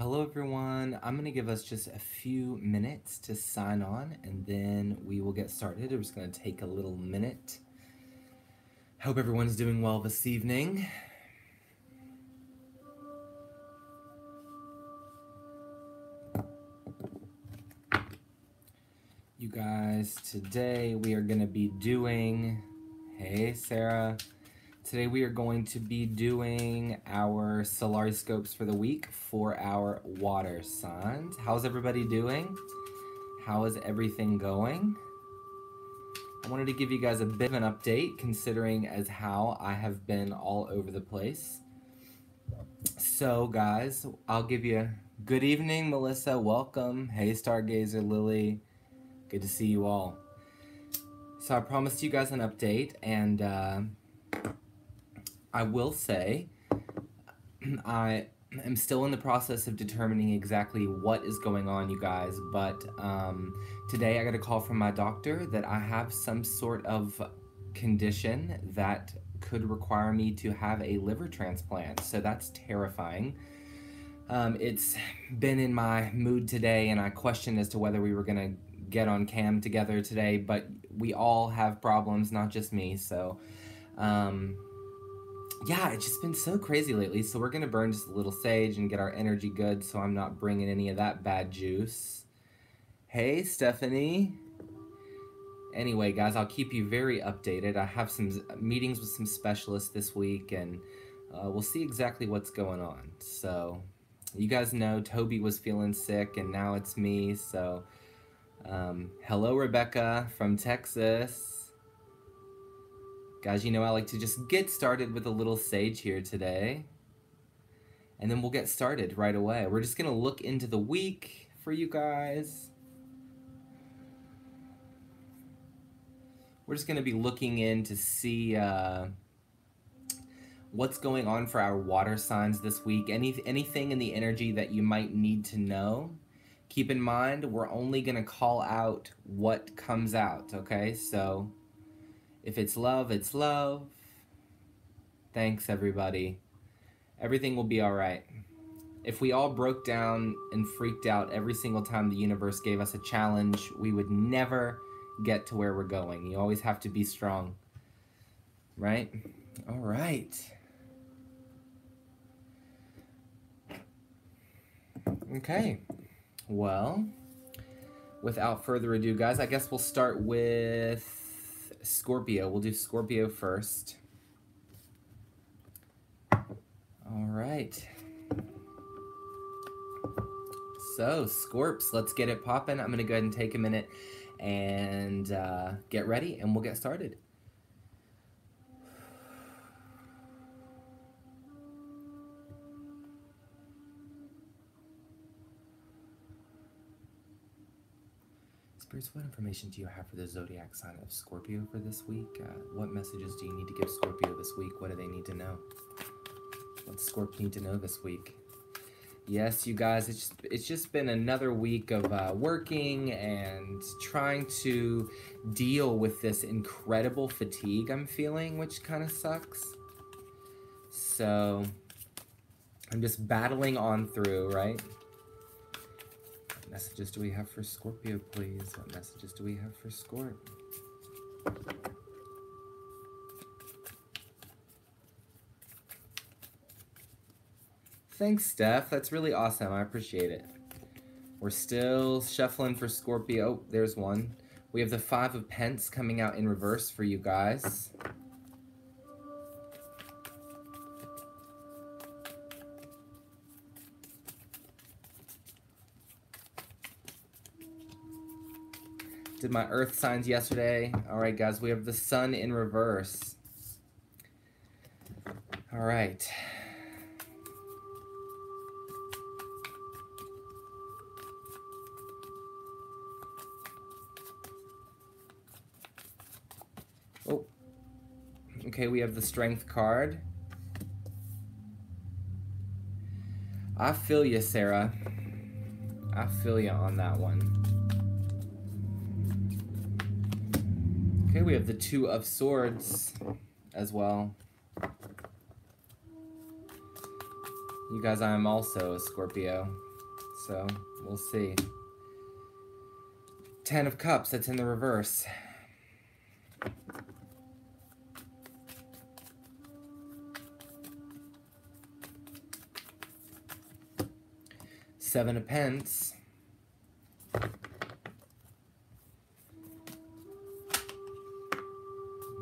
Hello everyone, I'm going to give us just a few minutes to sign on and then we will get started. We're just going to take a little minute. Hope everyone's doing well this evening. You guys, today we are going to be doing, hey Sarah, today we are going to be doing our SolariScopes for the week for our water signs. How's everybody doing? How is everything going? I wanted to give you guys a bit of an update considering as how I have been all over the place. So guys, I'll give you good evening, Melissa, welcome. Hey Stargazer, Lily, good to see you all. So I promised you guys an update, and I will say I am still in the process of determining exactly what is going on, you guys, but today I got a call from my doctor that I have some sort of condition that could require me to have a liver transplant, so that's terrifying. It's been in my mood today, and I questioned as to whether we were gonna get on cam together today, but we all have problems, not just me, so yeah, it's just been so crazy lately, so we're gonna burn just a little sage and get our energy good so I'm not bringing any of that bad juice. Hey, Stephanie. Anyway, guys, I'll keep you very updated. I have some meetings with some specialists this week, and we'll see exactly what's going on. So, you guys know Toby was feeling sick, and now it's me, so hello, Rebecca from Texas. Guys, you know I like to just get started with a little sage here today. And then we'll get started right away. We're just going to look into the week for you guys. We're just going to be looking in to see what's going on for our water signs this week. Anything in the energy that you might need to know. Keep in mind, we're only going to call out what comes out, okay? So if it's love, it's love. Thanks, everybody. Everything will be all right. If we all broke down and freaked out every single time the universe gave us a challenge, we would never get to where we're going. You always have to be strong, right? All right. Okay. Well, without further ado, guys, I guess we'll start with Scorpio. We'll do Scorpio first. All right. So, Scorps, let's get it popping. I'm going to go ahead and take a minute and get ready, and we'll get started. Spirits, what information do you have for the zodiac sign of Scorpio for this week? What messages do you need to give Scorpio this week? What do they need to know? What does Scorp need to know this week? Yes, you guys, it's just been another week of working and trying to deal with this incredible fatigue I'm feeling, which kind of sucks. So I'm just battling on through, right? What messages do we have for Scorpio, please? What messages do we have for Scorp? Thanks, Steph. That's really awesome. I appreciate it. We're still shuffling for Scorpio. Oh, there's one. We have the Five of Pence coming out in reverse for you guys. Did my earth signs yesterday. All right, guys, we have the Sun in reverse. All right. Oh, okay, we have the Strength card. I feel you, Sarah. I feel you on that one. Okay, we have the Two of Swords as well. You guys, I am also a Scorpio. So we'll see. 10 of Cups, that's in the reverse. Seven of Pence.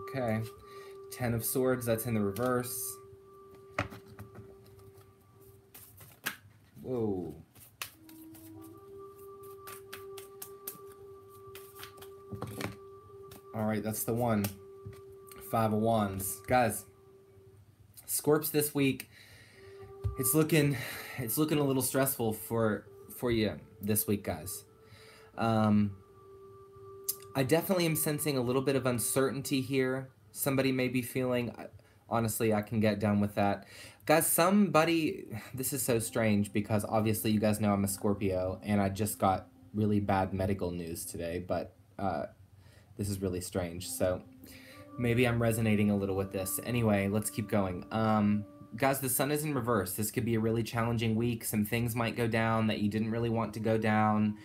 Okay. 10 of Swords, that's in the reverse. Whoa. All right, that's the one. 5 of Wands. Guys, Scorps this week, it's looking a little stressful for you this week, guys. I definitely am sensing a little bit of uncertainty here. Somebody may be feeling, honestly, I can get down with that. Guys, this is so strange because obviously you guys know I'm a Scorpio and I just got really bad medical news today, but this is really strange. So maybe I'm resonating a little with this. Anyway, let's keep going. Guys, the sun is in reverse. This could be a really challenging week. Some things might go down that you didn't really want to go down.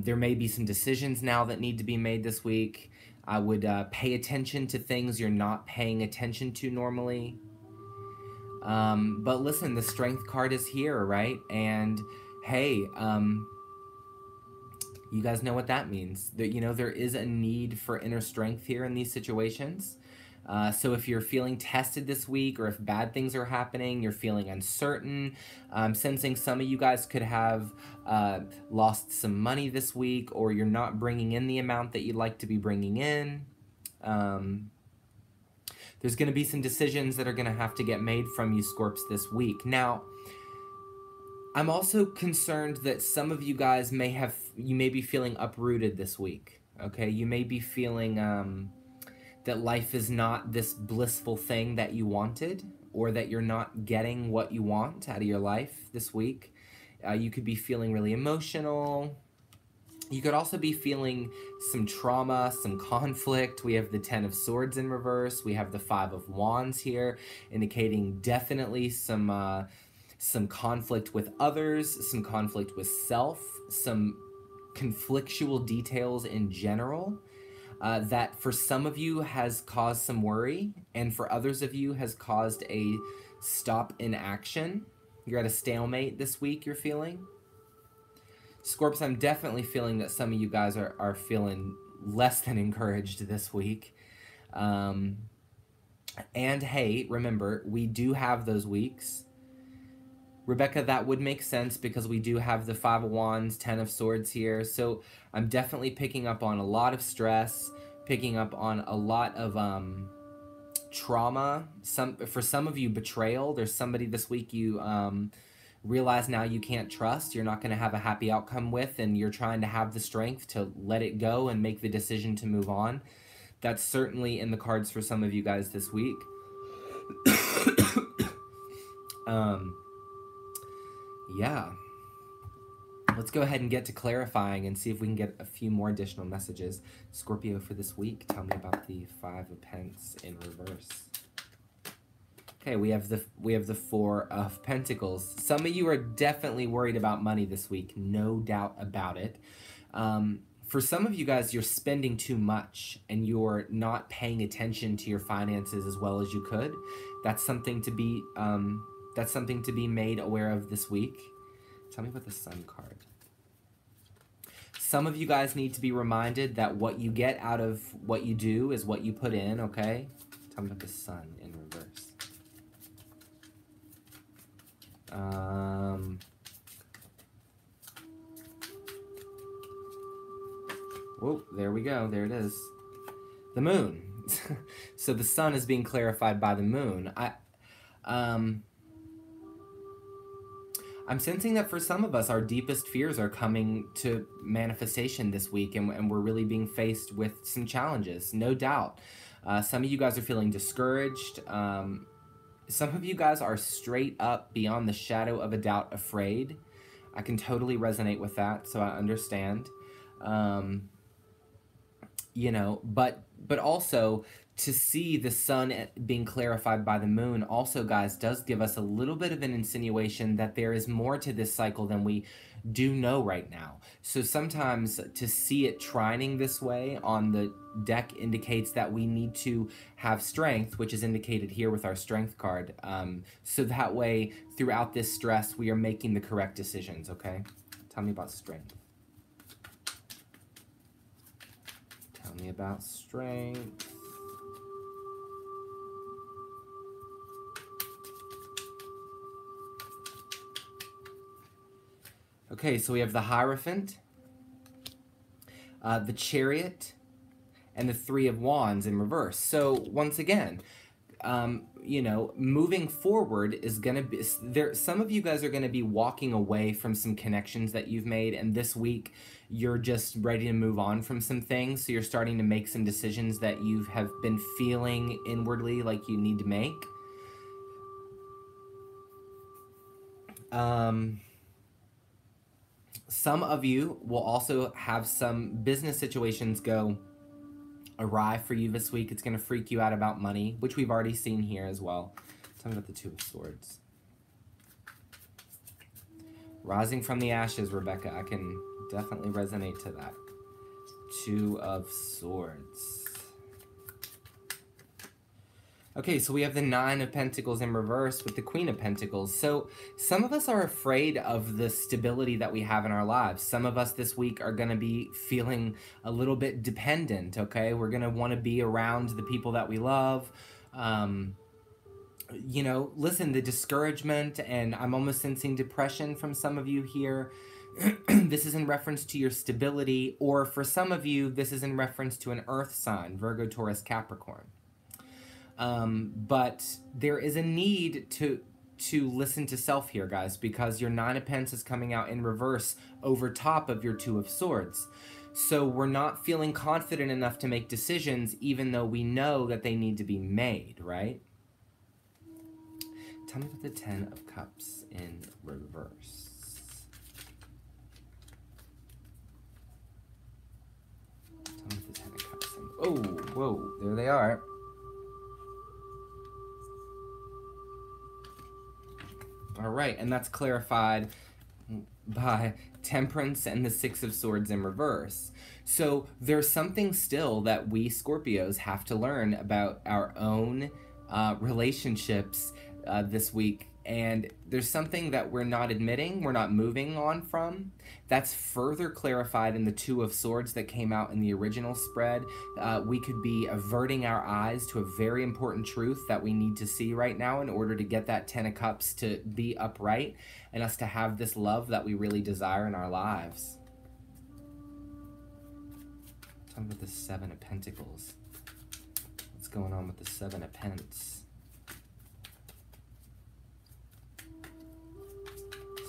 There may be some decisions now that need to be made this week. I would pay attention to things you're not paying attention to normally. But listen, the Strength card is here, right? And hey, you guys know what that means. That, you know, there is a need for inner strength here in these situations. So if you're feeling tested this week, or if bad things are happening, you're feeling uncertain, sensing some of you guys could have lost some money this week, or you're not bringing in the amount that you'd like to be bringing in. There's going to be some decisions that are going to have to get made from you, Scorps, this week. Now, I'm also concerned that some of you guys may be feeling uprooted this week, okay? You may be feeling that life is not this blissful thing that you wanted, or that you're not getting what you want out of your life this week. You could be feeling really emotional. You could also be feeling some trauma, some conflict. We have the 10 of Swords in reverse. We have the 5 of Wands here, indicating definitely some conflict with others, some conflict with self, some conflictual details in general that for some of you has caused some worry, and for others of you has caused a stop in action. You're at a stalemate this week, you're feeling. Scorps, I'm definitely feeling that some of you guys are feeling less than encouraged this week. And hey, remember, we do have those weeks. Rebecca, that would make sense because we do have the 5 of Wands, 10 of Swords here. So I'm definitely picking up on a lot of stress, picking up on a lot of trauma. For some of you, betrayal. There's somebody this week you realize now you can't trust, you're not going to have a happy outcome with, and you're trying to have the strength to let it go and make the decision to move on. That's certainly in the cards for some of you guys this week. Yeah. Let's go ahead and get to clarifying and see if we can get a few more additional messages. Scorpio, for this week, tell me about the 5 of Pentacles in reverse. Okay, we have the 4 of Pentacles. Some of you are definitely worried about money this week, no doubt about it. For some of you guys, you're spending too much and you're not paying attention to your finances as well as you could. That's something to be made aware of this week. Tell me about the Sun card. Some of you guys need to be reminded that what you get out of what you do is what you put in, okay? Tell me about the Sun in reverse. Whoa, there we go. There it is. The Moon. So the Sun is being clarified by the Moon. I'm sensing that for some of us, our deepest fears are coming to manifestation this week, and we're really being faced with some challenges, no doubt. Some of you guys are feeling discouraged. Some of you guys are straight up, beyond the shadow of a doubt, afraid. I can totally resonate with that, so I understand. You know, but also to see the sun being clarified by the moon also, guys, does give us a little bit of an insinuation that there is more to this cycle than we do know right now. So sometimes to see it trining this way on the deck indicates that we need to have strength, which is indicated here with our strength card. So that way, throughout this stress, we are making the correct decisions, okay? Tell me about strength. Tell me about strength. Okay, so we have the Hierophant, the Chariot, and the Three of Wands in reverse. So once again, you know, moving forward is going to be there. Some of you guys are going to be walking away from some connections that you've made, and this week you're just ready to move on from some things. So you're starting to make some decisions that you have been feeling inwardly like you need to make. Some of you will also have some business situations go awry for you this week. It's going to freak you out about money, which we've already seen here as well. Tell me about the Two of Swords. Rising from the ashes, Rebecca. I can definitely resonate to that. Two of Swords. Okay, so we have the Nine of Pentacles in reverse with the Queen of Pentacles. So some of us are afraid of the stability that we have in our lives. Some of us this week are going to be feeling a little bit dependent, okay? We're going to want to be around the people that we love. You know, listen, the discouragement, and I'm almost sensing depression from some of you here. This is in reference to your stability, or for some of you, this is in reference to an earth sign, Virgo, Taurus, Capricorn. But there is a need to listen to self here, guys, because your Nine of Pentacles is coming out in reverse over top of your Two of Swords. So we're not feeling confident enough to make decisions, even though we know that they need to be made, right? Tell me about the Ten of Cups in reverse. Tell me about the Ten of Cups in... Oh, whoa, there they are. All right, and that's clarified by Temperance and the Six of Swords in reverse. So there's something still that we Scorpios have to learn about our own relationships this week. And there's something that we're not admitting, we're not moving on from. That's further clarified in the Two of Swords that came out in the original spread. We could be averting our eyes to a very important truth that we need to see right now in order to get that Ten of Cups to be upright and us to have this love that we really desire in our lives. Talk about the Seven of Pentacles. What's going on with the Seven of Pentacles?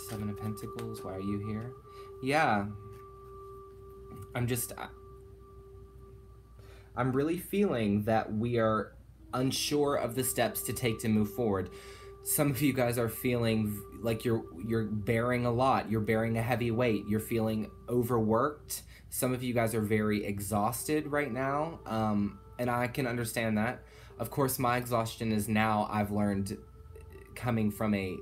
Seven of Pentacles, why are you here? Yeah, I'm really feeling that we are unsure of the steps to take to move forward. Some of you guys are feeling like you're bearing a lot, you're bearing a heavy weight, you're feeling overworked. Some of you guys are very exhausted right now, and I can understand that. Of course, my exhaustion is now, I've learned, coming from a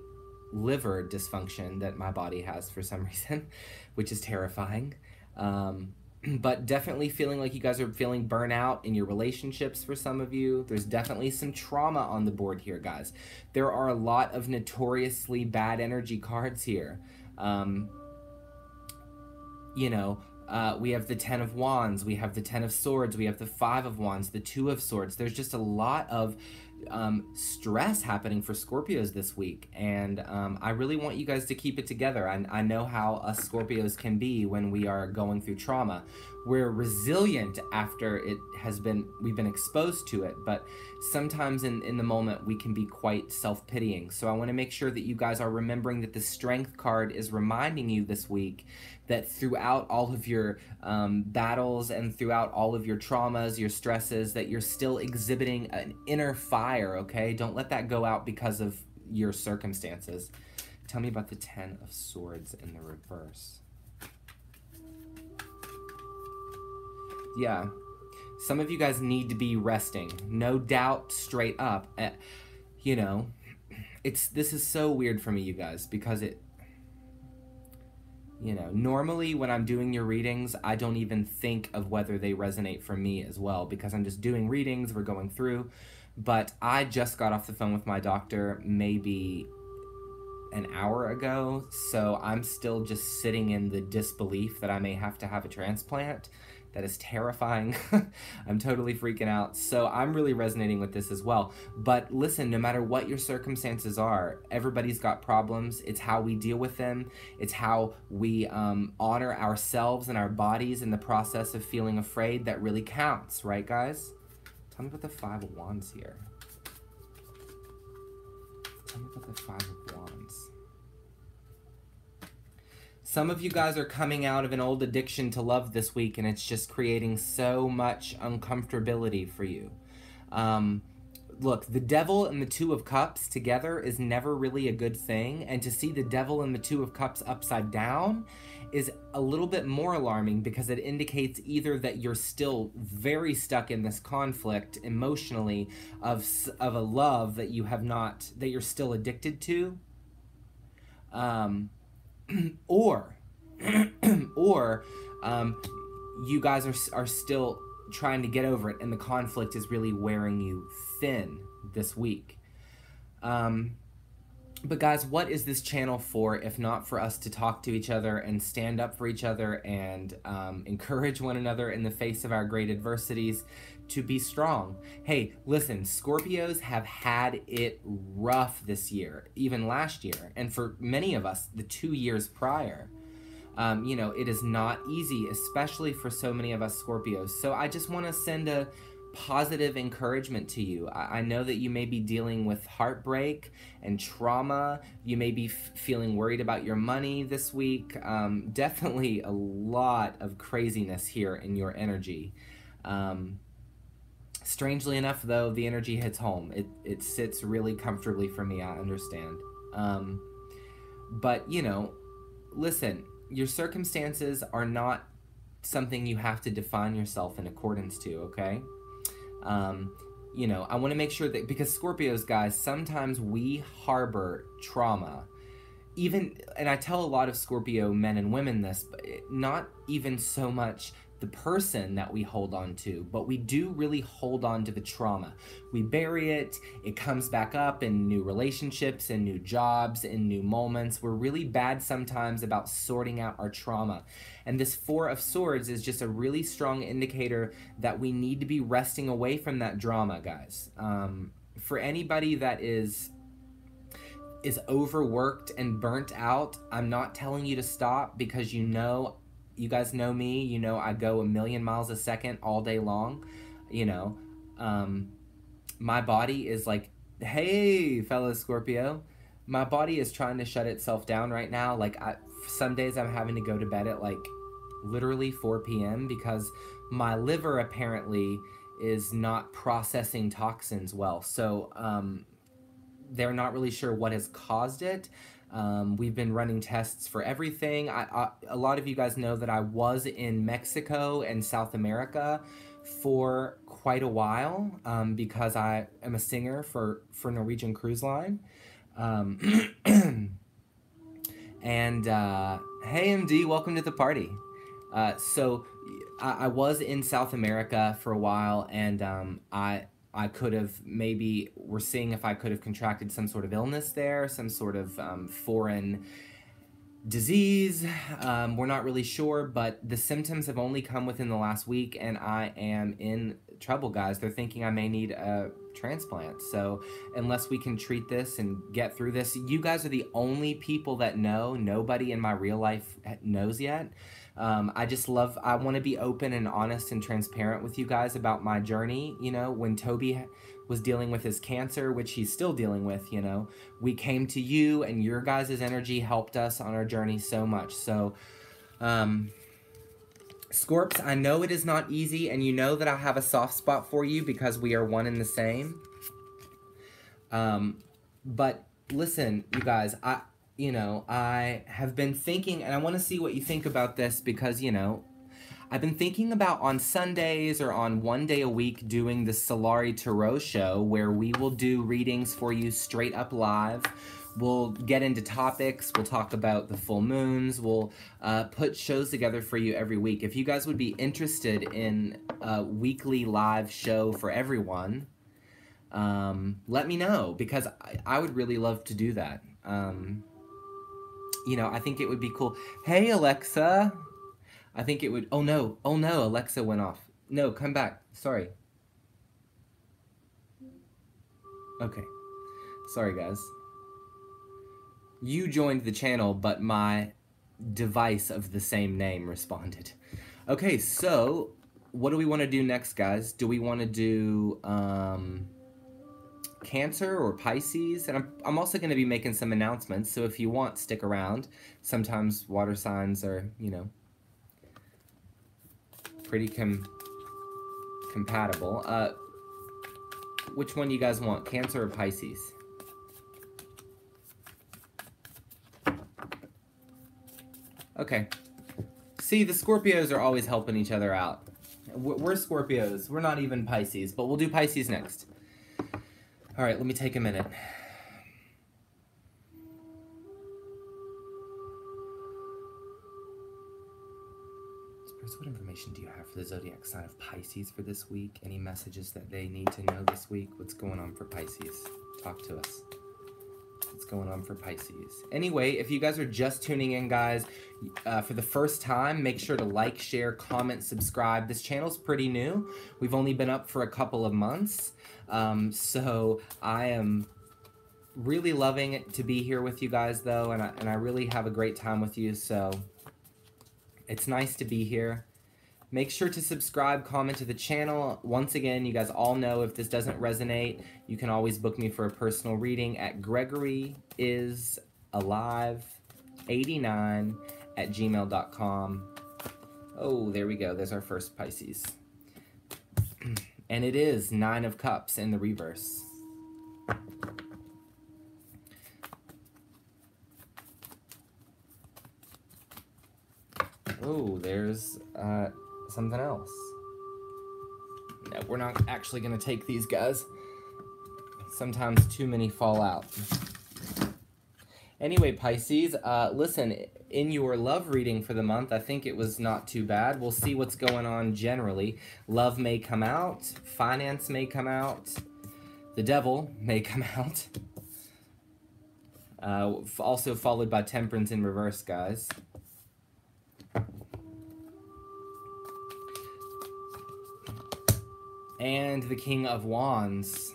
liver dysfunction that my body has for some reason, which is terrifying. But definitely feeling like you guys are feeling burnout in your relationships for some of you. There's definitely some trauma on the board here, guys. There are a lot of notoriously bad energy cards here. You know, we have the Ten of Wands, we have the Ten of Swords, we have the Five of Wands, the Two of Swords. There's just a lot of stress happening for Scorpios this week, and I really want you guys to keep it together. I know how us Scorpios can be when we are going through trauma. We're resilient after we've been exposed to it, but sometimes in the moment we can be quite self-pitying. So I want to make sure that you guys are remembering that the Strength card is reminding you this week that throughout all of your battles and throughout all of your traumas, your stresses, that you're still exhibiting an inner fire, okay? Don't let that go out because of your circumstances. Tell me about the Ten of Swords in the reverse. Yeah, Some of you guys need to be resting. No doubt, straight up. You know, this is so weird for me, you guys, because you know, normally when I'm doing your readings, I don't even think of whether they resonate for me as well, because I'm just doing readings, we're going through. But I just got off the phone with my doctor maybe an hour ago, so I'm still just sitting in the disbelief that I may have to have a transplant. That is terrifying. I'm totally freaking out. So I'm really resonating with this as well. But listen, no matter what your circumstances are, everybody's got problems. It's how we deal with them. It's how we honor ourselves and our bodies in the process of feeling afraid that really counts, right, guys? Tell me about the Five of Wands here. Tell me about the Five of Wands. Some of you guys are coming out of an old addiction to love this week, and it's just creating so much uncomfortability for you. Look, the Devil and the Two of Cups together is never really a good thing, and to see the Devil and the Two of Cups upside down is a little bit more alarming, because it indicates either that you're still very stuck in this conflict emotionally of a love that you have not, that you're still addicted to, or you guys are still trying to get over it, and the conflict is really wearing you thin this week. But guys, what is this channel for if not for us to talk to each other and stand up for each other and encourage one another in the face of our great adversities to be strong? Hey, listen, Scorpios have had it rough this year, even last year, and for many of us, the 2 years prior. You know, it is not easy, especially for so many of us Scorpios. So I just want to send a positive encouragement to you. I know that you may be dealing with heartbreak and trauma. You may be feeling worried about your money this week. Definitely a lot of craziness here in your energy. Strangely enough, though, the energy hits home. It sits really comfortably for me, I understand. But, you know, listen, your circumstances are not something you have to define yourself in accordance to, okay? You know, I want to make sure that, because Scorpios, guys, sometimes we harbor trauma. Even, and I tell a lot of Scorpio men and women this, but not even so much the person that we hold on to, but we do really hold on to the trauma. We bury it, it comes back up in new relationships, in new jobs, in new moments. We're really bad sometimes about sorting out our trauma. And this Four of Swords is just a really strong indicator that we need to be resting away from that drama, guys. For anybody that is overworked and burnt out, I'm not telling you to stop, because you know, you guys know me, you know I go a million miles a second all day long, you know. My body is like, hey, fellow Scorpio, my body is trying to shut itself down right now. Like, some days I'm having to go to bed at like literally 4 p.m. because my liver apparently is not processing toxins well. So they're not really sure what has caused it. We've been running tests for everything. A lot of you guys know that I was in Mexico and South America for quite a while, because I am a singer for Norwegian Cruise Line. And hey MD, welcome to the party. So I was in South America for a while, and I could have maybe, we're seeing if I could have contracted some sort of illness there, some sort of foreign disease. We're not really sure, but the symptoms have only come within the last week, and I am in trouble, guys. They're thinking I may need a transplant. So unless we can treat this and get through this, you guys are the only people that know. Nobody in my real life knows yet. I want to be open and honest and transparent with you guys about my journey. You know, when Toby was dealing with his cancer, which he's still dealing with, you know, we came to you, and your guys' energy helped us on our journey so much. So, Scorps, I know it is not easy, and you know that I have a soft spot for you because we are one and the same. But listen, you guys, I have been thinking, and I want to see what you think about this, because, you know, I've been thinking about on Sundays or on one day a week doing the Solari Tarot show where we will do readings for you straight up live. We'll get into topics, we'll talk about the full moons, we'll put shows together for you every week. If you guys would be interested in a weekly live show for everyone, let me know, because I would really love to do that. You know, I think it would be cool. Hey, Alexa. I think it would... Oh, no. Oh, no. Alexa went off. No, come back. Sorry. Okay. Sorry, guys. You joined the channel, but my device of the same name responded. Okay, so what do we want to do next, guys? Do we want to do Cancer or Pisces? And I'm also going to be making some announcements, so if you want, stick around. Sometimes water signs are, you know, pretty compatible. Which one do you guys want, Cancer or Pisces? Okay. See, the Scorpios are always helping each other out. We're Scorpios. We're not even Pisces, but we'll do Pisces next. All right, let me take a minute. What information do you have for the zodiac sign of Pisces for this week? Any messages that they need to know this week? What's going on for Pisces? Talk to us. What's going on for Pisces? Anyway, if you guys are just tuning in, guys, for the first time, make sure to like, share, comment, subscribe. This channel's pretty new. We've only been up for a couple of months. So I am really loving it to be here with you guys, though, and I really have a great time with you, so it's nice to be here. Make sure to subscribe, comment to the channel. Once again, you guys all know if this doesn't resonate, you can always book me for a personal reading at gregoryisalive89@gmail.com. Oh, there we go. There's our first Pisces. And it is 9 of Cups in the reverse. Oh, there's something else. No, we're not actually going to take these, guys. Sometimes too many fall out. Anyway, Pisces, listen, in your love reading for the month, I think it was not too bad. We'll see what's going on generally. Love may come out. Finance may come out. The devil may come out. Also followed by Temperance in reverse, guys. And the King of Wands.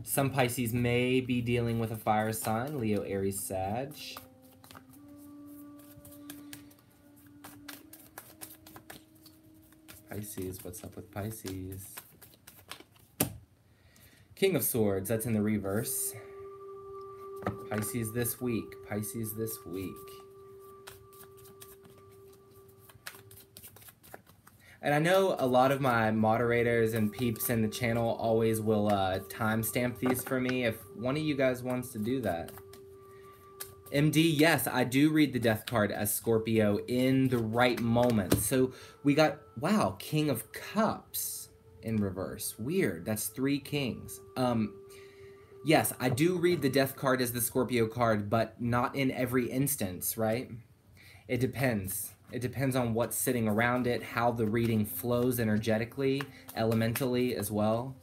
Some Pisces may be dealing with a fire sign, Leo, Aries, Sag. Pisces, what's up with Pisces? King of Swords, that's in the reverse. Pisces this week, Pisces this week. And I know a lot of my moderators and peeps in the channel always will timestamp these for me if one of you guys wants to do that. MD, yes, I do read the Death card as Scorpio in the right moment. So we got, wow, King of Cups in reverse. Weird, that's 3 kings. Yes, I do read the Death card as the Scorpio card, but not in every instance, right? It depends. It depends on what's sitting around it, how the reading flows energetically, elementally as well.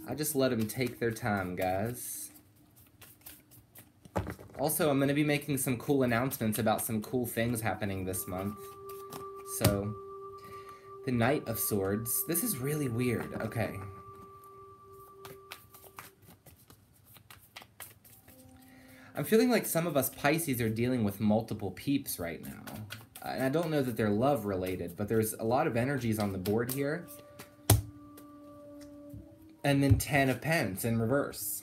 I just let them take their time, guys. Also, I'm going to be making some cool announcements about some cool things happening this month. So, the Knight of Swords. This is really weird. Okay. I'm feeling like some of us Pisces are dealing with multiple peeps right now. And I don't know that they're love related, but there's a lot of energies on the board here. And then 10 of Pence in reverse.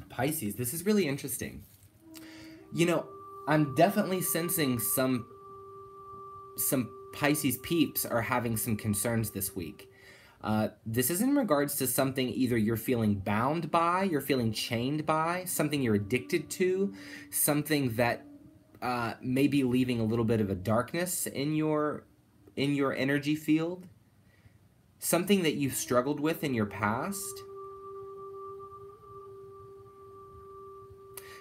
Pisces, this is really interesting. You know, I'm definitely sensing some Pisces peeps are having some concerns this week. This is in regards to something either you're feeling bound by, you're feeling chained by, something you're addicted to, something that may be leaving a little bit of a darkness in your energy field, something that you've struggled with in your past.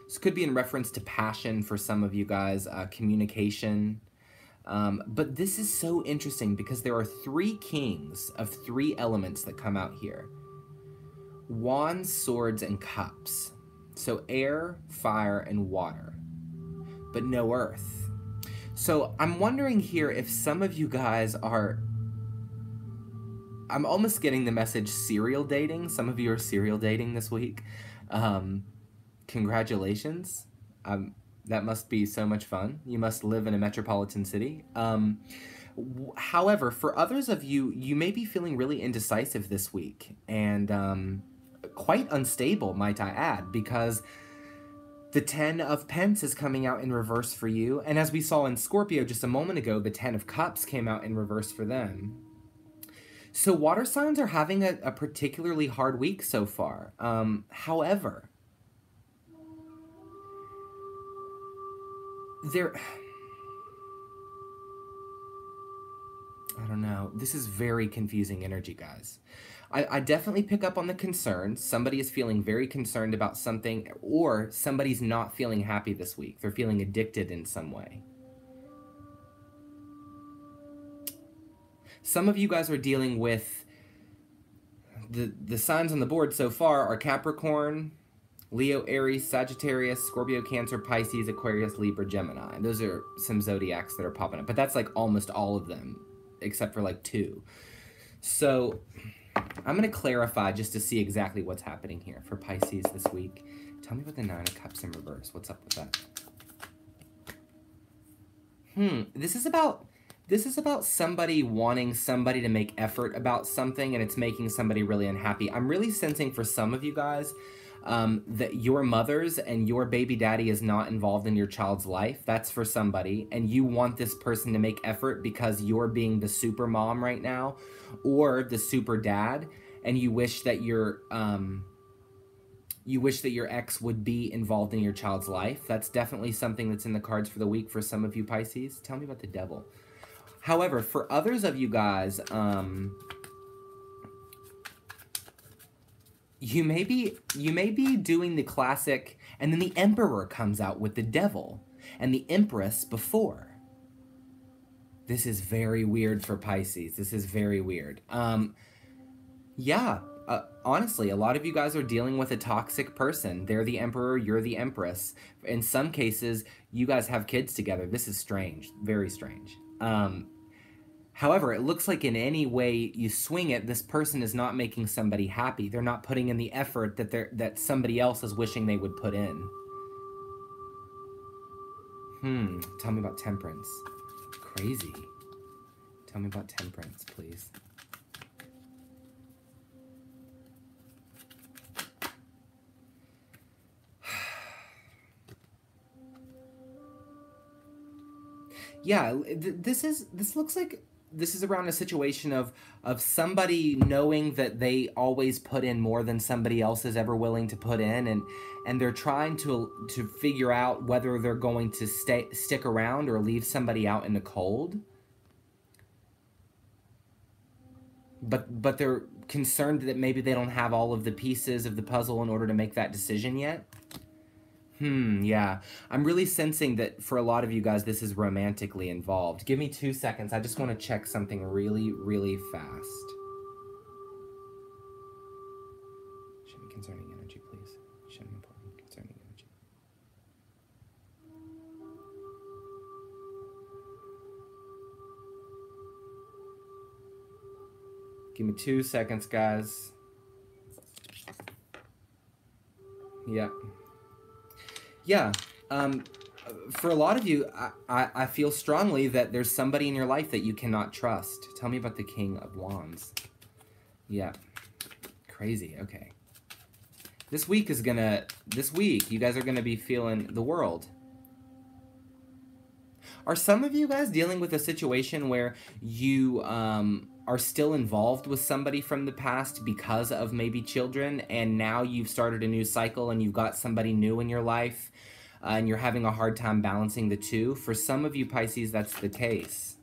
This could be in reference to passion for some of you guys, communication. But this is so interesting because there are 3 kings of 3 elements that come out here. Wands, swords, and cups. So air, fire, and water, but no earth. So I'm wondering here if some of you guys are, I'm almost getting the message serial dating. Some of you are serial dating this week. Congratulations. That must be so much fun. You must live in a metropolitan city. However, for others of you, you may be feeling really indecisive this week and quite unstable, might I add, because the 10 of Pence is coming out in reverse for you. And as we saw in Scorpio just a moment ago, the 10 of Cups came out in reverse for them. So water signs are having a particularly hard week so far. However, I don't know. This is very confusing energy, guys. I definitely pick up on the concerns. Somebody is feeling very concerned about something, or somebody's not feeling happy this week. They're feeling addicted in some way. Some of you guys are dealing with the signs on the board so far are Capricorn, Leo, Aries, Sagittarius, Scorpio, Cancer, Pisces, Aquarius, Libra, Gemini. Those are some zodiacs that are popping up, but that's like almost all of them, except for like 2. So I'm going to clarify just to see exactly what's happening here for Pisces this week. Tell me about the 9 of Cups in reverse. What's up with that? This is about somebody wanting somebody to make effort about something, and it's making somebody really unhappy. I'm really sensing for some of you guys that your mothers and your baby daddy is not involved in your child's life. That's for somebody, and you want this person to make effort because you're being the super mom right now, or the super dad, and you wish that your ex would be involved in your child's life. That's definitely something that's in the cards for the week for some of you Pisces. Tell me about the devil. However, for others of you guys, you may be doing the classic, and then the Emperor comes out with the devil and the Empress before. This is very weird for Pisces. This is very weird. Honestly, a lot of you guys are dealing with a toxic person. They're the Emperor, you're the Empress. In some cases, you guys have kids together. This is strange, very strange. However, it looks like in any way you swing it, this person is not making somebody happy. They're not putting in the effort that somebody else is wishing they would put in. Tell me about Temperance. Crazy. Tell me about Temperance, please. Yeah, this looks like this is around a situation of somebody knowing that they always put in more than somebody else is ever willing to put in, and they're trying to figure out whether they're going to stick around or leave somebody out in the cold. But they're concerned that maybe they don't have all of the pieces of the puzzle in order to make that decision yet. Yeah. I'm really sensing that for a lot of you guys, this is romantically involved. Give me 2 seconds. I just want to check something really, really fast. Show me concerning energy, please. Show me important concerning energy. Give me 2 seconds, guys. Yeah. Yeah, for a lot of you, I feel strongly that there's somebody in your life that you cannot trust. Tell me about the King of Wands. Yeah, crazy, okay. This week, you guys are gonna be feeling the world. Are some of you guys dealing with a situation where you are still involved with somebody from the past because of maybe children, and now you've started a new cycle and you've got somebody new in your life, and you're having a hard time balancing the two? For some of you Pisces, that's the case.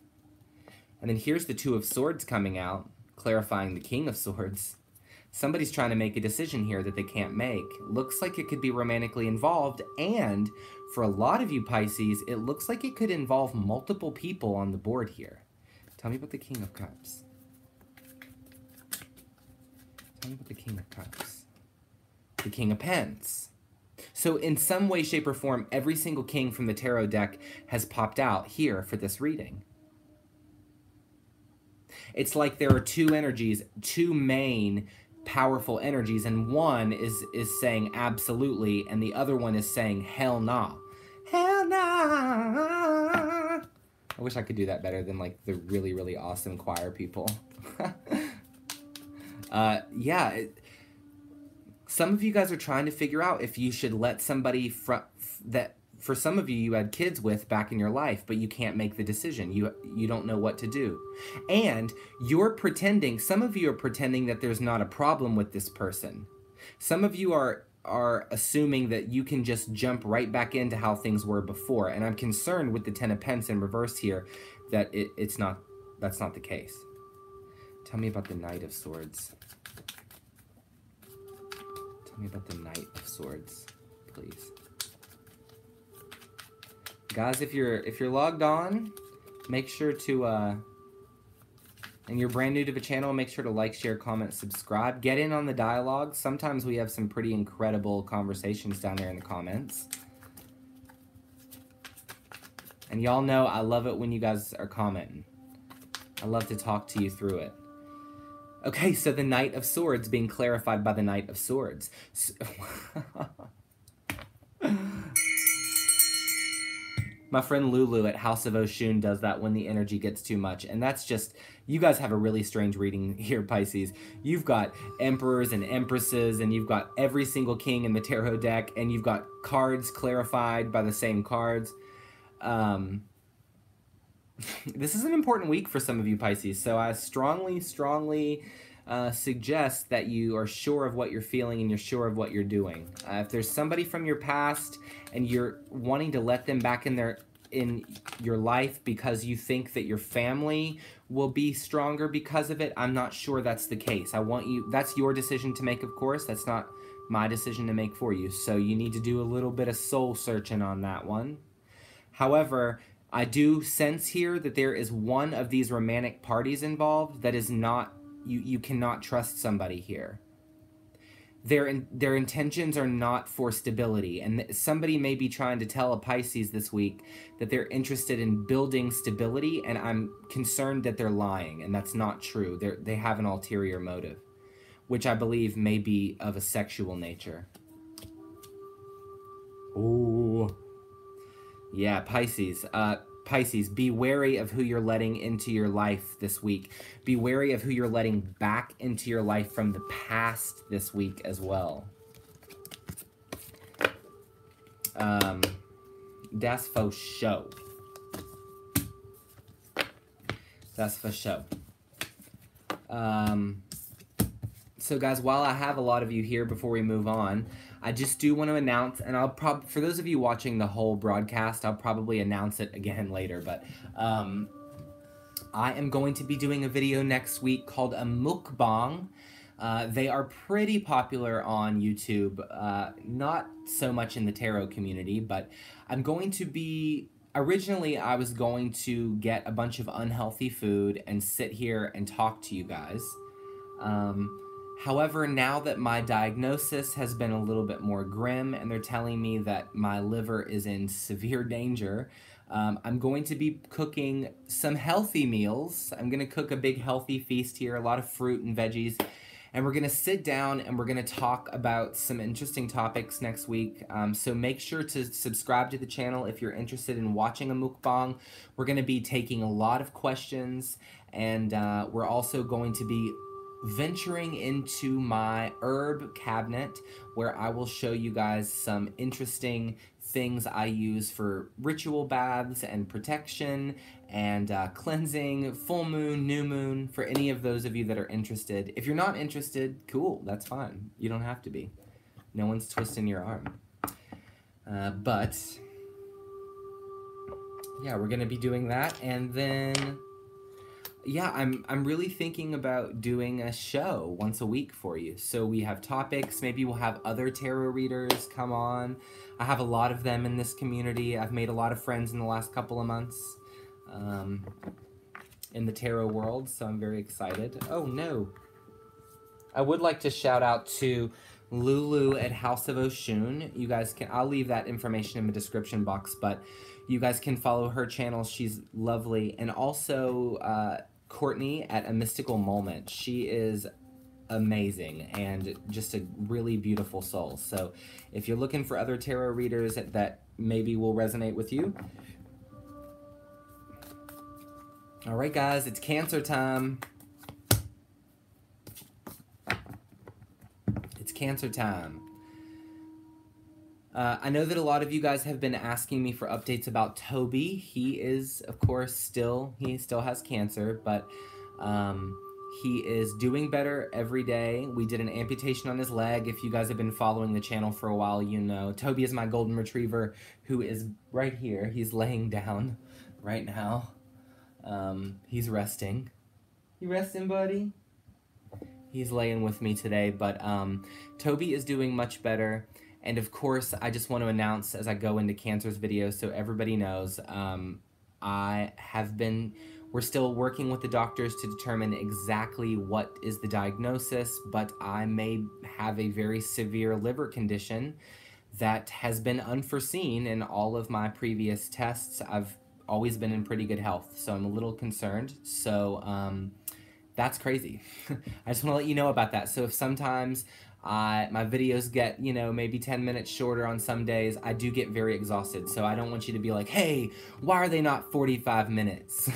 And then here's the Two of Swords coming out, clarifying the King of Swords. Somebody's trying to make a decision here that they can't make. Looks like it could be romantically involved, and for a lot of you Pisces, it looks like it could involve multiple people on the board here. Tell me about the King of Cups. Tell me about the King of Cups. The King of Pens. So in some way, shape, or form, every single king from the tarot deck has popped out here for this reading. It's like there are two energies, two main powerful energies, and one is saying absolutely, and the other one is saying hell nah. Hell nah. I wish I could do that better than like the really, really awesome choir people. Yeah, some of you guys are trying to figure out if you should let somebody that for some of you, you had kids with back in your life, but you can't make the decision. You don't know what to do. And you're pretending, some of you are pretending that there's not a problem with this person. Some of you are assuming that you can just jump right back into how things were before. And I'm concerned with the Ten of Pence in reverse here that that's not the case. Tell me about the Knight of Swords. Tell me about the Knight of Swords, please. Guys, if you're logged on, make sure to, and you're brand new to the channel, make sure to like, share, comment, subscribe. Get in on the dialogue. Sometimes we have some pretty incredible conversations down there in the comments. And y'all know I love it when you guys are commenting. I love to talk to you through it. Okay, so the Knight of Swords being clarified by the Knight of Swords. My friend Lulu at House of Oshun does that when the energy gets too much. And that's just, you guys have a really strange reading here, Pisces. You've got emperors and empresses, and you've got every single king in the tarot deck, and you've got cards clarified by the same cards. This is an important week for some of you Pisces. So I strongly suggest that you are sure of what you're feeling and you're sure of what you're doing. If there's somebody from your past and you're wanting to let them back in your life because you think that your family will be stronger because of it, I'm not sure that's the case. That's your decision to make, of course. That's not my decision to make for you. So you need to do a little bit of soul searching on that one. However, I do sense here that there is one of these romantic parties involved that is not, you cannot trust somebody here. Their intentions are not for stability, and somebody may be trying to tell a Pisces this week that they're interested in building stability, and I'm concerned that they're lying, and that's not true. They have an ulterior motive, which I believe may be of a sexual nature. Ooh. Yeah, Pisces. Pisces, be wary of who you're letting into your life this week. Be wary of who you're letting back into your life from the past this week as well. Das for show. That's for show. So guys, while I have a lot of you here before we move on, I just do want to announce, and I'll probably, for those of you watching the whole broadcast, I'll probably announce it again later, but I am going to be doing a video next week called a mukbang. They are pretty popular on YouTube, not so much in the tarot community, but I'm going to be, originally I was going to get a bunch of unhealthy food and sit here and talk to you guys. However, now that my diagnosis has been a little bit more grim and they're telling me that my liver is in severe danger, I'm going to be cooking some healthy meals. I'm going to cook a big healthy feast here, a lot of fruit and veggies, and we're going to sit down and we're going to talk about some interesting topics next week. So make sure to subscribe to the channel if you're interested in watching a mukbang. We're going to be taking a lot of questions, and we're also going to be venturing into my herb cabinet where I will show you guys some interesting things I use for ritual baths and protection and cleansing, full moon, new moon, for any of those of you that are interested. If you're not interested, cool, that's fine. You don't have to be. No one's twisting your arm. But yeah, we're gonna be doing that, and then yeah, I'm really thinking about doing a show once a week for you. So we have topics, maybe we'll have other tarot readers come on. I have a lot of them in this community. I've made a lot of friends in the last couple of months in the tarot world, so I'm very excited. Oh no. I would like to shout out to Lulu at House of Oshun. You guys can, I'll leave that information in the description box, but you guys can follow her channel. She's lovely. And also Courtney at A Mystical Moment. She is amazing and just a really beautiful soul. So if you're looking for other tarot readers that maybe will resonate with you. All right, guys, it's Cancer time. It's Cancer time. I know that a lot of you guys have been asking me for updates about Toby. He is, of course, he still has cancer, but he is doing better every day. We did an amputation on his leg. If you guys have been following the channel for a while, you know. Toby is my golden retriever who is right here. He's laying down right now. He's resting. You resting, buddy? He's laying with me today, but Toby is doing much better. And of course, I just want to announce as I go into Cancer's video so everybody knows, we're still working with the doctors to determine exactly what is the diagnosis, but I may have a very severe liver condition that has been unforeseen in all of my previous tests. I've always been in pretty good health, so I'm a little concerned. So that's crazy. I just want to let you know about that. So if sometimes my videos get, you know, maybe 10 minutes shorter on some days, I do get very exhausted. So I don't want you to be like, hey, why are they not 45 minutes?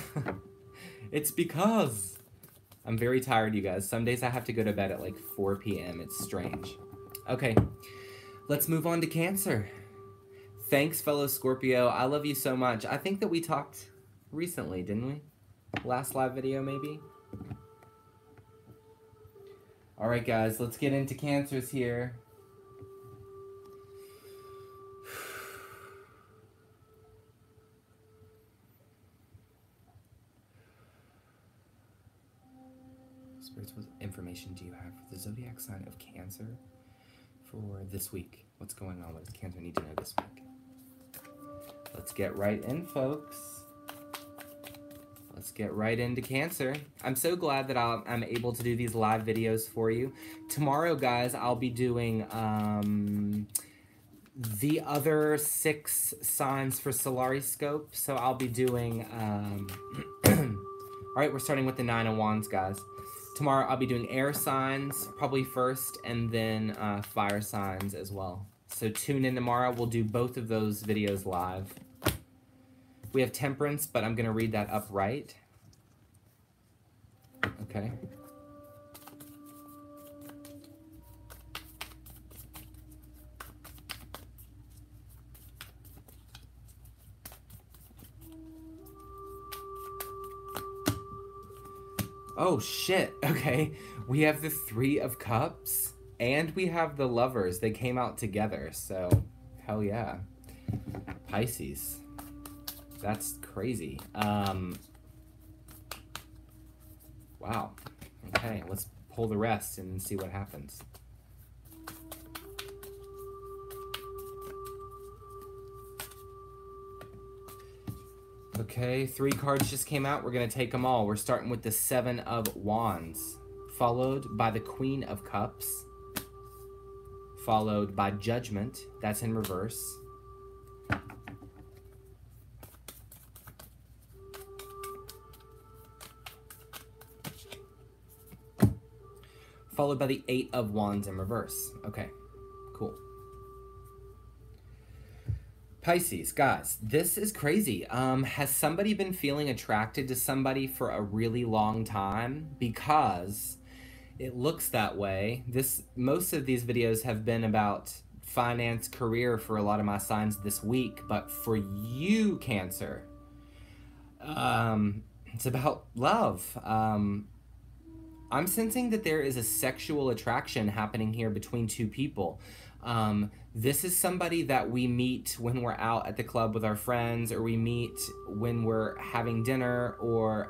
It's because I'm very tired, you guys. Some days I have to go to bed at like 4 p.m. It's strange. Okay, let's move on to Cancer. Thanks, fellow Scorpio. I love you so much. I think that we talked recently, didn't we? Last live video, maybe? All right, guys, let's get into Cancers here. Spirits, what information do you have for the zodiac sign of Cancer for this week? What's going on? What does Cancer need to know this week? Let's get right in, folks. Let's get right into Cancer. I'm so glad that I'm able to do these live videos for you. Tomorrow, guys, I'll be doing the other 6 signs for SolariScope. So I'll be doing... all right, we're starting with the 9 of Wands, guys. Tomorrow, I'll be doing air signs, probably first, and then fire signs as well. So tune in tomorrow. We'll do both of those videos live. We have Temperance, but I'm going to read that upright. Okay. Oh, shit. Okay. We have the 3 of Cups, and we have the Lovers. They came out together, so hell yeah. Pisces. That's crazy. Wow. Okay, let's pull the rest and see what happens. Okay, 3 cards just came out. We're going to take them all. We're starting with the 7 of Wands, followed by the Queen of Cups, followed by Judgment. That's in reverse. Followed by the 8 of Wands in reverse. Okay, cool. Pisces, guys, this is crazy. Has somebody been feeling attracted to somebody for a really long time? Because it looks that way. Most of these videos have been about finance, career for a lot of my signs this week. But for you, Cancer, it's about love. I'm sensing that there is a sexual attraction happening here between two people. This is somebody that we meet when we're out at the club with our friends, or we meet when we're having dinner, or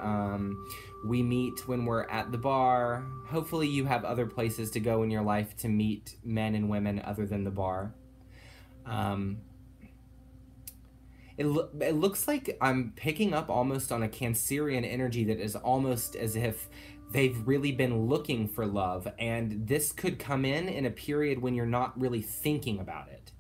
we meet when we're at the bar. Hopefully you have other places to go in your life to meet men and women other than the bar. It looks like I'm picking up almost on a Cancerian energy that is almost as if they've really been looking for love, and this could come in a period when you're not really thinking about it.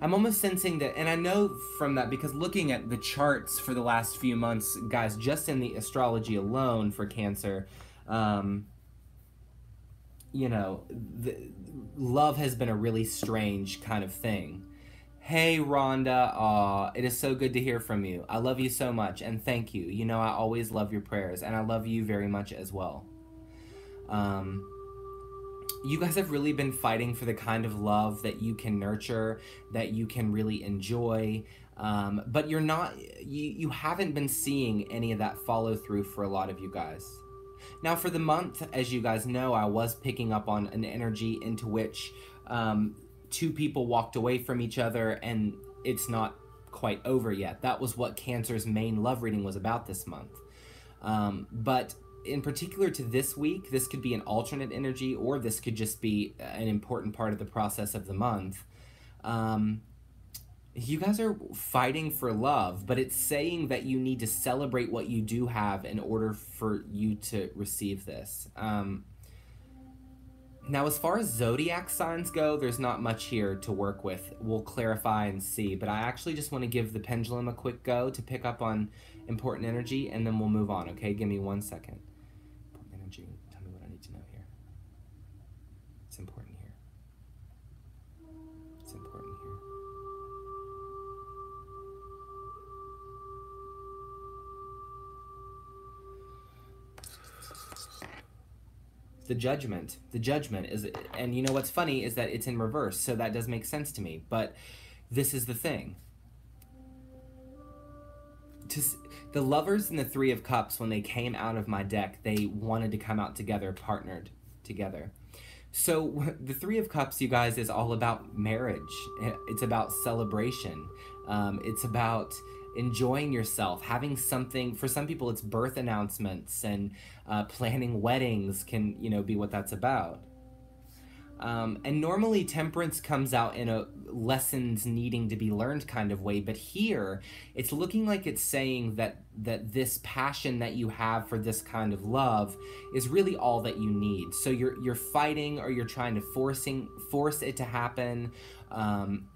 I'm almost sensing that, and I know from that because looking at the charts for the last few months, guys, just in the astrology alone for Cancer, you know, love has been a really strange kind of thing. Hey, Rhonda, it is so good to hear from you. I love you so much, and thank you. You know, I always love your prayers, and I love you very much as well. You guys have really been fighting for the kind of love that you can nurture, that you can really enjoy, but you haven't been seeing any of that follow through for a lot of you guys. Now, for the month, as you guys know, I was picking up on an energy into which two people walked away from each other, and it's not quite over yet. That was what Cancer's main love reading was about this month. But in particular to this week, this could be an alternate energy, or this could just be an important part of the process of the month. You guys are fighting for love, but it's saying that you need to celebrate what you do have in order for you to receive this. Now, as far as zodiac signs go, there's not much here to work with. We'll clarify and see, but I actually just want to give the pendulum a quick go to pick up on important energy, and then we'll move on, okay? Give me 1 second. Important energy, tell me what I need to know here. It's important here. It's important here. The judgment is, and you know what's funny is that it's in reverse, so that does make sense to me, but this is the thing. The Lovers and the Three of Cups, when they came out of my deck, they wanted to come out together, partnered together. So the Three of Cups, you guys, is all about marriage. It's about celebration. It's about enjoying yourself, having something. For some people, it's birth announcements, and planning weddings can, you know, be what that's about. And normally Temperance comes out in a lessons needing to be learned kind of way, but here it's looking like it's saying that this passion that you have for this kind of love is really all that you need. So you're fighting, or you're trying to force it to happen,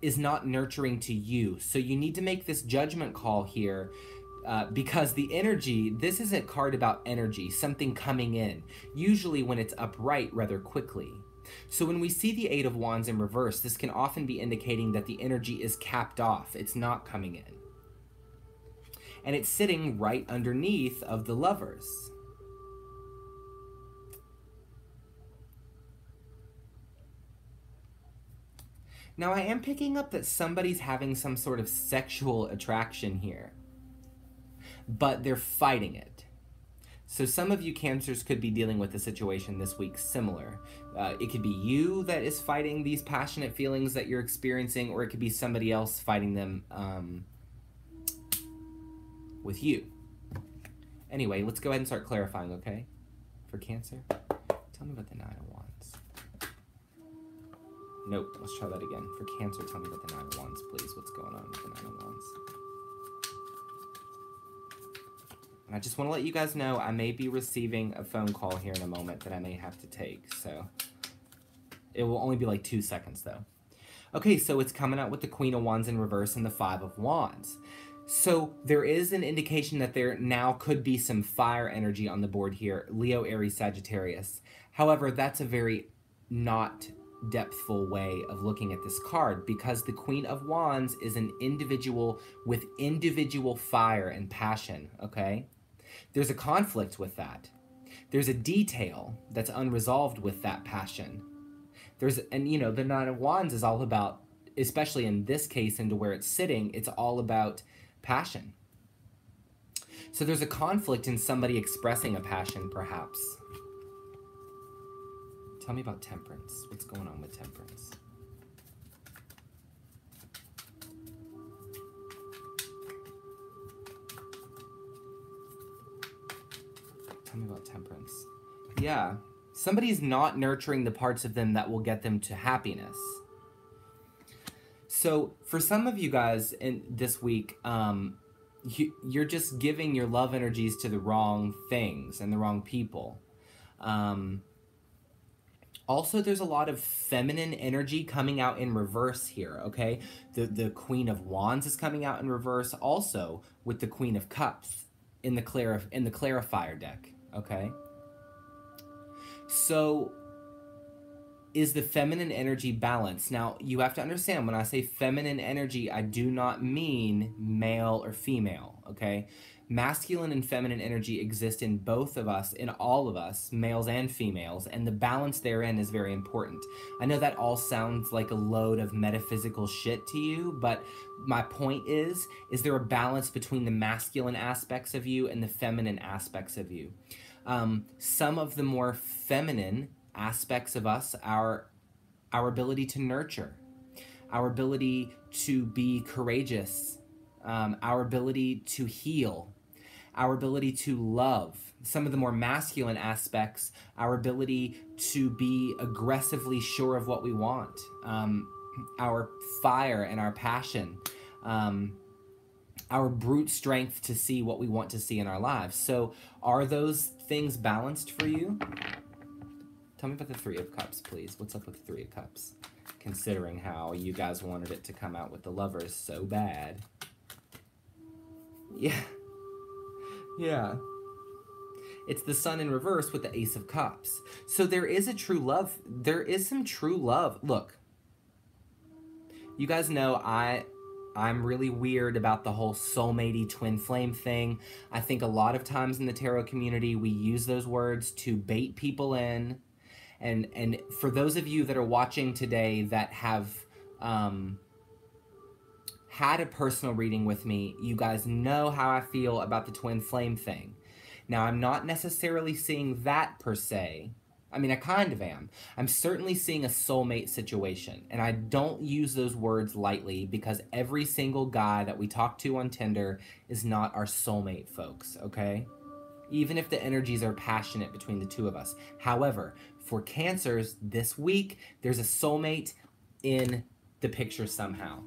is not nurturing to you. So you need to make this judgment call here. Because the energy, this is a card about energy, something coming in, usually when it's upright rather quickly. So when we see the Eight of Wands in reverse, this can often be indicating that the energy is capped off. It's not coming in. And it's sitting right underneath of the Lovers. Now, I am picking up that somebody's having some sort of sexual attraction here, but they're fighting it. So some of you Cancers could be dealing with a situation this week similar. It could be you that is fighting these passionate feelings that you're experiencing, or it could be somebody else fighting them with you. Anyway, let's go ahead and start clarifying, okay? For Cancer, tell me about the Nine of Wands. Nope, let's try that again. For Cancer, tell me about the Nine of Wands, please. What's going on with the Nine of Wands? And I just want to let you guys know I may be receiving a phone call here in a moment that I may have to take, so it will only be like 2 seconds though. Okay, so it's coming out with the Queen of Wands in reverse and the Five of Wands. So there is an indication that there now could be some fire energy on the board here, Leo, Aries, Sagittarius. However, that's a very not depthful way of looking at this card, because the Queen of Wands is an individual with individual fire and passion, okay? There's a conflict with that. There's a detail that's unresolved with that passion. And you know, the Nine of Wands is all about, especially in this case, into where it's sitting, it's all about passion. So there's a conflict in somebody expressing a passion, perhaps. Tell me about Temperance. What's going on with Temperance? Tell me about Temperance. Yeah. Somebody's not nurturing the parts of them that will get them to happiness. So for some of you guys in this week, you're just giving your love energies to the wrong things and the wrong people. Also, there's a lot of feminine energy coming out in reverse here, okay? The Queen of Wands is coming out in reverse also with the Queen of Cups in the clarifier deck, okay? So is the feminine energy balanced? Now, you have to understand, when I say feminine energy, I do not mean male or female, okay? Masculine and feminine energy exist in both of us, in all of us, males and females, and the balance therein is very important. I know that all sounds like a load of metaphysical shit to you, but my point is there a balance between the masculine aspects of you and the feminine aspects of you? Some of the more feminine aspects of us, our ability to nurture, our ability to be courageous, our ability to heal, our ability to love. Some of the more masculine aspects, our ability to be aggressively sure of what we want, our fire and our passion, our brute strength to see what we want to see in our lives. So are those things balanced for you? Tell me about the Three of Cups, please. What's up with the Three of Cups? Considering how you guys wanted it to come out with the Lovers so bad. Yeah. Yeah. It's the Sun in reverse with the Ace of Cups. So there is a true love. There is some true love. Look, you guys know I'm really weird about the whole soulmatey twin flame thing. I think a lot of times in the tarot community, we use those words to bait people in. And for those of you that are watching today that have had a personal reading with me, you guys know how I feel about the twin flame thing. Now, I'm not necessarily seeing that per se. I mean, I kind of am. I'm certainly seeing a soulmate situation, and I don't use those words lightly because every single guy that we talk to on Tinder is not our soulmate, folks, okay? Even if the energies are passionate between the two of us. However, for Cancers, this week, there's a soulmate in the picture somehow.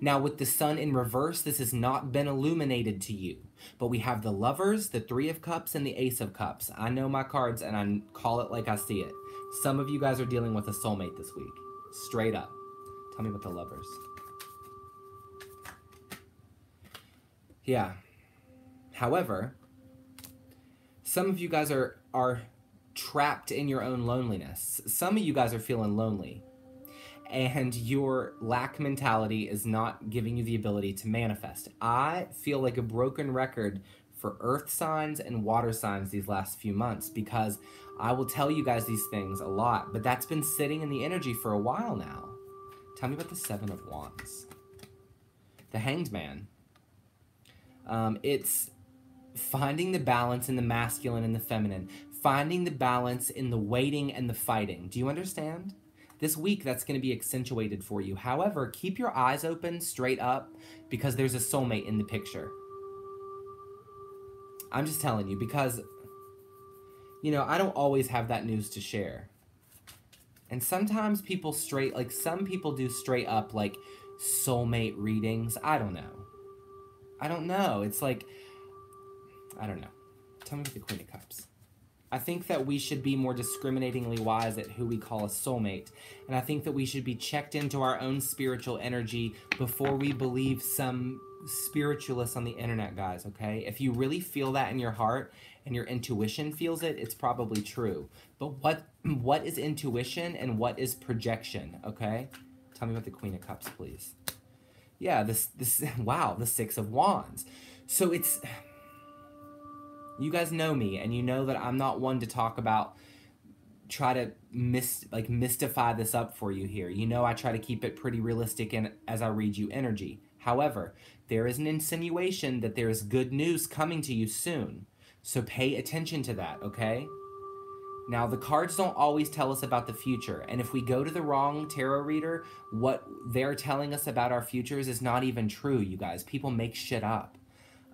Now, with the Sun in reverse, this has not been illuminated to you. But we have the Lovers, the Three of Cups, and the Ace of Cups. I know my cards, and I call it like I see it. Some of you guys are dealing with a soulmate this week. Straight up. Tell me about the Lovers. Yeah. However, some of you guys are trapped in your own loneliness. Some of you guys are feeling lonely. And your lack mentality is not giving you the ability to manifest. I feel like a broken record for earth signs and water signs these last few months because I will tell you guys these things a lot, but that's been sitting in the energy for a while now. Tell me about the Seven of Wands. The Hanged Man. It's finding the balance in the masculine and the feminine. Finding the balance in the waiting and the fighting. Do you understand? This week, that's going to be accentuated for you. However, keep your eyes open straight up because there's a soulmate in the picture. I'm just telling you because, you know, I don't always have that news to share. And sometimes people some people do straight up, like, soulmate readings. I don't know. I don't know. It's like, I don't know. Tell me about the Queen of Cups. I think that we should be more discriminatingly wise at who we call a soulmate. And I think that we should be checked into our own spiritual energy before we believe some spiritualists on the internet, guys, okay? If you really feel that in your heart and your intuition feels it, it's probably true. But what is intuition and what is projection, okay? Tell me about the Queen of Cups, please. Yeah, wow, the Six of Wands. So it's... You guys know me, and you know that I'm not one to talk about try to mystify this up for you here. You know I try to keep it pretty realistic and as I read you energy. However, there is an insinuation that there is good news coming to you soon. So pay attention to that, okay? Now, the cards don't always tell us about the future, and if we go to the wrong tarot reader, what they're telling us about our futures is not even true, you guys. People make shit up.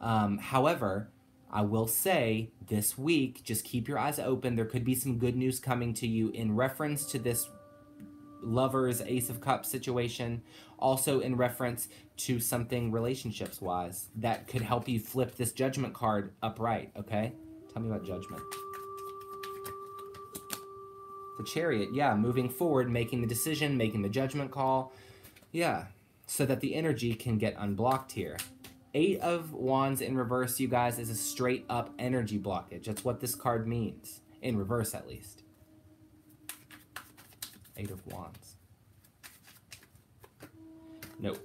However, I will say this week, just keep your eyes open. There could be some good news coming to you in reference to this Lovers, Ace of Cups situation, also in reference to something relationships-wise that could help you flip this Judgment card upright, okay? Tell me about Judgment. The Chariot, yeah, moving forward, making the decision, making the judgment call, yeah, so that the energy can get unblocked here. 8 of Wands in reverse, you guys, is a straight up energy blockage. That's what this card means, in reverse at least. 8 of Wands. Nope.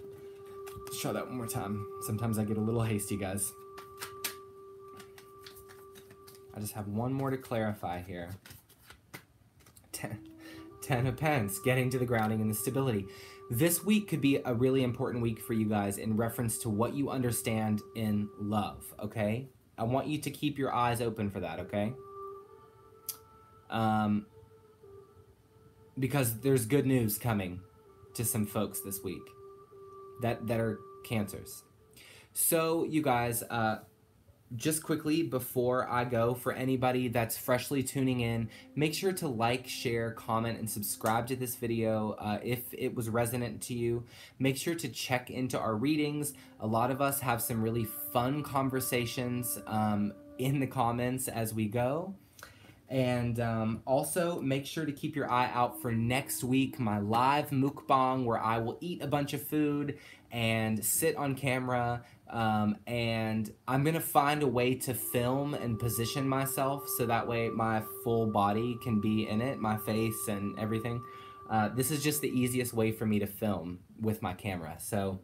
Let's try that one more time. Sometimes I get a little hasty, guys. I just have one more to clarify here. 10 of Pence, getting to the grounding and the stability. This week could be a really important week for you guys in reference to what you understand in love, okay? I want you to keep your eyes open for that, okay? Because there's good news coming to some folks this week that are Cancers. So, you guys, just quickly before I go, for anybody that's freshly tuning in, make sure to like, share, comment, and subscribe to this video if it was resonant to you. Make sure to check into our readings. A lot of us have some really fun conversations in the comments as we go. And also make sure to keep your eye out for next week, my live mukbang, where I will eat a bunch of food and sit on camera. And I'm gonna find a way to film and position myself so that way my full body can be in it, my face and everything. This is just the easiest way for me to film with my camera. So,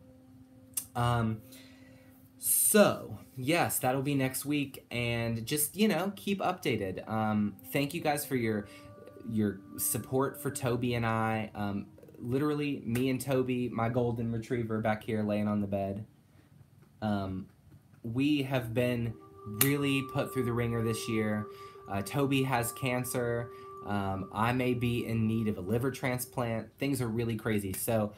yes, that'll be next week, and just, you know, keep updated. Thank you guys for your support for Toby and I. Literally, me and Toby, my golden retriever back here laying on the bed. We have been really put through the ringer this year. Toby has cancer. I may be in need of a liver transplant. Things are really crazy. So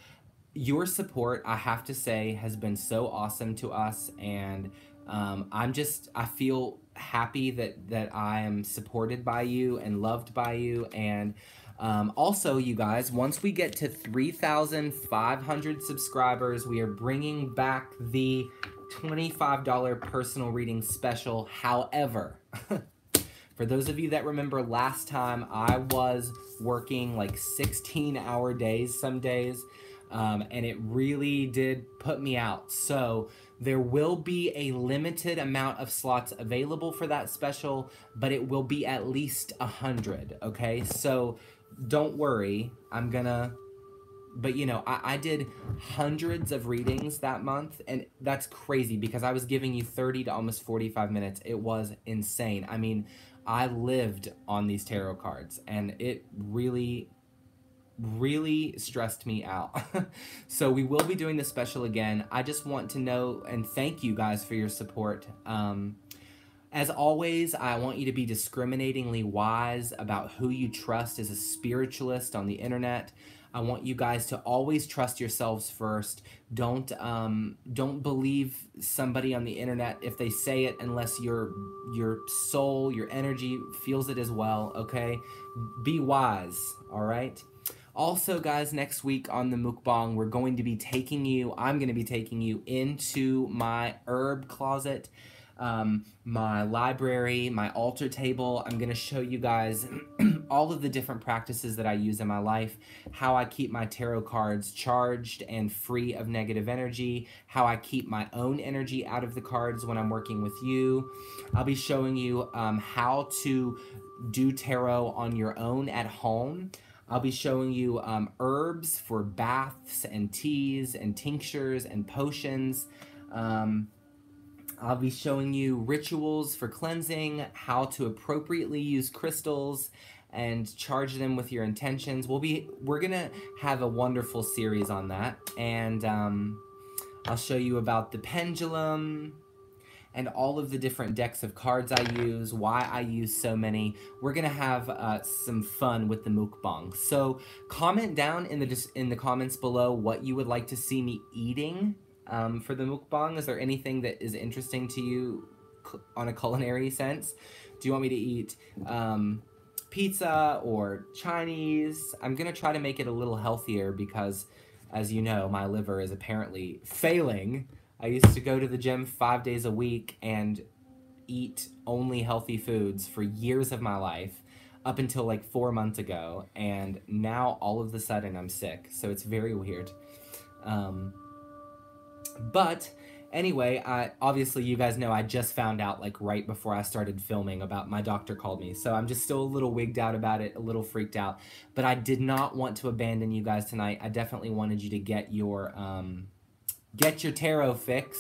your support, I have to say, has been so awesome to us, and I feel happy that I am supported by you and loved by you. And also, you guys, once we get to 3,500 subscribers, we are bringing back the $25 personal reading special. However, for those of you that remember last time, I was working like 16-hour days some days. And it really did put me out. So there will be a limited amount of slots available for that special, but it will be at least 100, okay? So don't worry, but you know, I did hundreds of readings that month, and that's crazy because I was giving you 30 to almost 45 minutes. It was insane. I mean, I lived on these tarot cards, and it really stressed me out. So we will be doing this special again. I just want to know and thank you guys for your support. As always, I want you to be discriminatingly wise about who you trust as a spiritualist on the internet. I want you guys to always trust yourselves first. Don't believe somebody on the internet if they say it unless your soul, your energy feels it as well, okay? Be wise, all right? Also, guys, next week on the mukbang, I'm going to be taking you into my herb closet, my library, my altar table. I'm going to show you guys all of the different practices that I use in my life, how I keep my tarot cards charged and free of negative energy, how I keep my own energy out of the cards when I'm working with you. I'll be showing you how to do tarot on your own at home. I'll be showing you herbs for baths and teas and tinctures and potions. I'll be showing you rituals for cleansing, how to appropriately use crystals, and charge them with your intentions. We're gonna have a wonderful series on that, and I'll show you about the pendulum and all of the different decks of cards I use, why I use so many. We're gonna have some fun with the mukbang. So comment down in the comments below what you would like to see me eating for the mukbang. Is there anything that is interesting to you on a culinary sense? Do you want me to eat pizza or Chinese? I'm gonna try to make it a little healthier because, as you know, my liver is apparently failing. I used to go to the gym 5 days a week and eat only healthy foods for years of my life up until like 4 months ago, and now all of a sudden I'm sick, so it's very weird. But anyway, obviously you guys know I just found out like right before I started filming about my doctor called me, so I'm just still a little wigged out about it, a little freaked out, but I did not want to abandon you guys tonight. I definitely wanted you to get your tarot fix.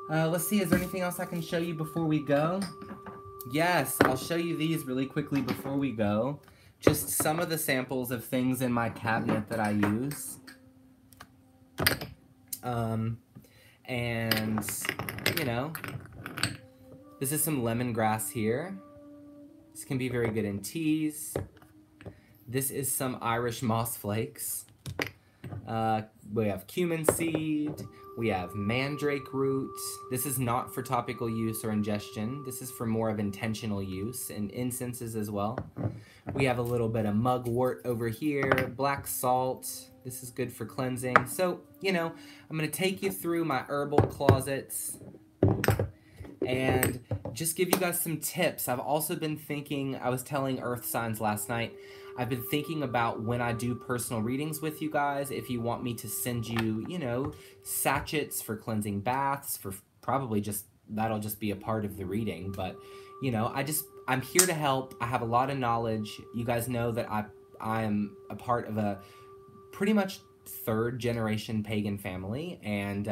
Let's see, is there anything else I can show you before we go? Yes, I'll show you these really quickly before we go. Just some of the samples of things in my cabinet that I use. And, you know, this is some lemongrass here. This can be very good in teas. This is some Irish moss flakes. We have cumin seed, we have mandrake root. This is not for topical use or ingestion. This is for more of intentional use, and incenses as well. We have a little bit of mugwort over here, black salt. This is good for cleansing. So, you know, I'm going to take you through my herbal closets and just give you guys some tips. I've also been thinking, I was telling Earth signs last night, I've been thinking about when I do personal readings with you guys, if you want me to send you, you know, sachets for cleansing baths, for probably just, that'll just be a part of the reading. But, you know, I'm here to help. I have a lot of knowledge. You guys know that I am a part of a pretty much 3rd generation pagan family, and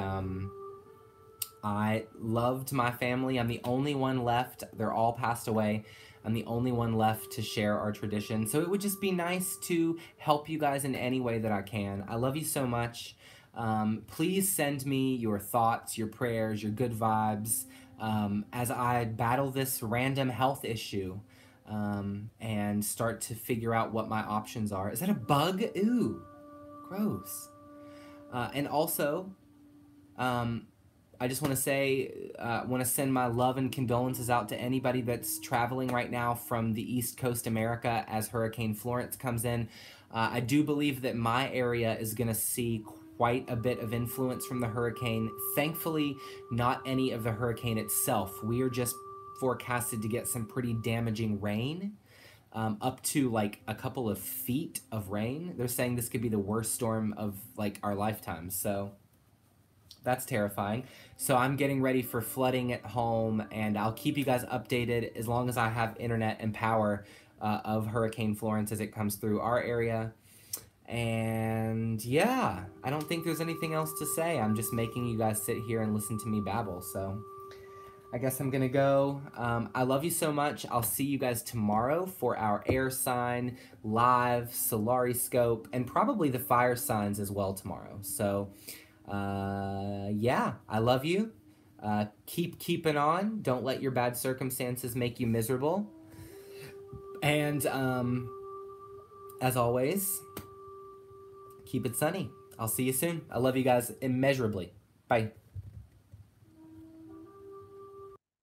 I loved my family. I'm the only one left. They're all passed away. I'm the only one left to share our tradition. So it would just be nice to help you guys in any way that I can. I love you so much. Please send me your thoughts, your prayers, your good vibes as I battle this random health issue and start to figure out what my options are. Is that a bug? Ooh, gross. And also, I just want to say, want to send my love and condolences out to anybody that's traveling right now from the East Coast America as Hurricane Florence comes in. I do believe that my area is going to see quite a bit of influence from the hurricane. Thankfully, not any of the hurricane itself. We are just forecasted to get some pretty damaging rain, up to like a couple of feet of rain. They're saying this could be the worst storm of like our lifetime. So that's terrifying. So I'm getting ready for flooding at home, and I'll keep you guys updated as long as I have internet and power of Hurricane Florence as it comes through our area. And yeah, I don't think there's anything else to say. I'm just making you guys sit here and listen to me babble. So I guess I'm gonna go. I love you so much. I'll see you guys tomorrow for our air sign, live, SolariScope, and probably the fire signs as well tomorrow. So yeah, I love you. Keep keeping on. Don't let your bad circumstances make you miserable. And as always, keep it sunny. I'll see you soon. I love you guys immeasurably. Bye.